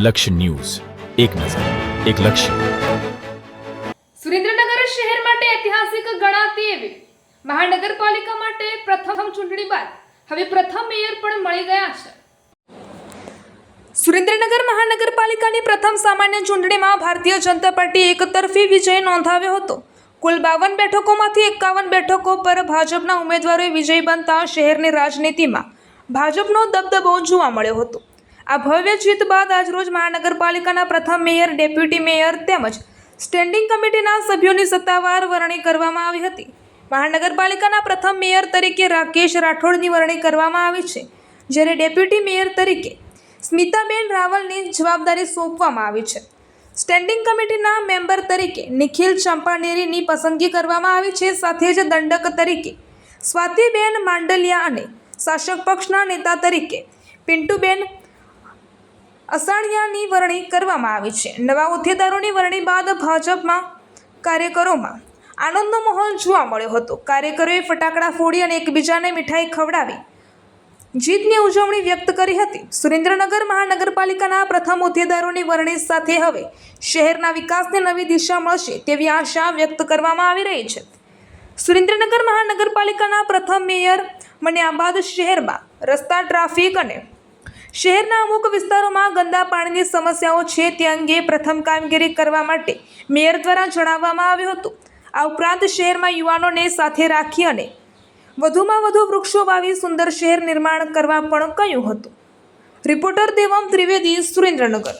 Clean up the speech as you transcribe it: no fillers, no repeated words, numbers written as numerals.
લક્ષ્ય ન્યૂઝ, એક નજર, એક લક્ષ્ય. સુરેન્દ્રનગર શહેર માટે ઐતિહાસિક ગણાતી એવી મહાનગરપાલિકા માટે પ્રથમ ચૂંટણી બાદ હવે પ્રથમ મેયર પણ મળી ગયા છે. સુરેન્દ્રનગર મહાનગરપાલિકાની પ્રથમ સામાન્ય ચૂંટણીમાં ભારતીય જનતા પાર્ટીએ એકતરફી વિજય નોંધાવ્યો હતો. કુલ 52 બેઠકોમાંથી 51 બેઠકો પર ભાજપના ઉમેદવારોએ વિજય બનતા શહેરની રાજનીતિમાં ભાજપનો દબદબો જોવા મળ્યો હતો. આ ભવ્ય જીત બાદ આજરોજ મહાનગરપાલિકાના પ્રથમ મેયર, ડેપ્યુટી મેયર તેમજ સ્ટેન્ડિંગ કમિટીના સભ્યોની સત્તાવાર વરણી કરવામાં આવી હતી. મહાનગરપાલિકાના પ્રથમ મેયર તરીકે રાકેશ રાઠોડની વરણી કરવામાં આવી છે, જ્યારે ડેપ્યુટી મેયર તરીકે સ્મિતાબેન રાવલની જવાબદારી સોંપવામાં આવી છે. સ્ટેન્ડિંગ કમિટીના મેમ્બર તરીકે નિખિલ ચંપાનેરીની પસંદગી કરવામાં આવી છે. સાથે જ દંડક તરીકે સ્વાતિબેન માંડલિયા અને શાસક પક્ષના નેતા તરીકે પિન્ટુબેન અસાણિયાની વરણી કરવામાં આવી છે. નવા હોદ્દેદારોની વરણી બાદ ભાજપમાં કાર્યકરોમાં આનંદનો માહોલ જોવા મળ્યો હતો. કાર્યકરોએ ફટાકડા ફોડી અને એકબીજાને મીઠાઈ ખવડાવી જીતની ઉજવણી વ્યક્ત કરી હતી. સુરેન્દ્રનગર મહાનગરપાલિકાના પ્રથમ હોદ્દેદારોની વરણી સાથે હવે શહેરના વિકાસને નવી દિશા મળશે તેવી આશા વ્યક્ત કરવામાં આવી રહી છે. સુરેન્દ્રનગર મહાનગરપાલિકાના પ્રથમ મેયર બન્યા બાદ શહેરમાં રસ્તા, ટ્રાફિક અને શહેરના અમુક વિસ્તારોમાં ગંદા પાણીની સમસ્યાઓ છે તે અંગે પ્રથમ કામગીરી કરવા માટે મેયર દ્વારા જણાવવામાં આવ્યું હતું. આ ઉપરાંત શહેરમાં યુવાનોને સાથે રાખી અને વધુમાં વધુ વૃક્ષો વાવી સુંદર શહેર નિર્માણ કરવા પણ કહ્યું હતું. રિપોર્ટર દેવમ ત્રિવેદી, સુરેન્દ્રનગર.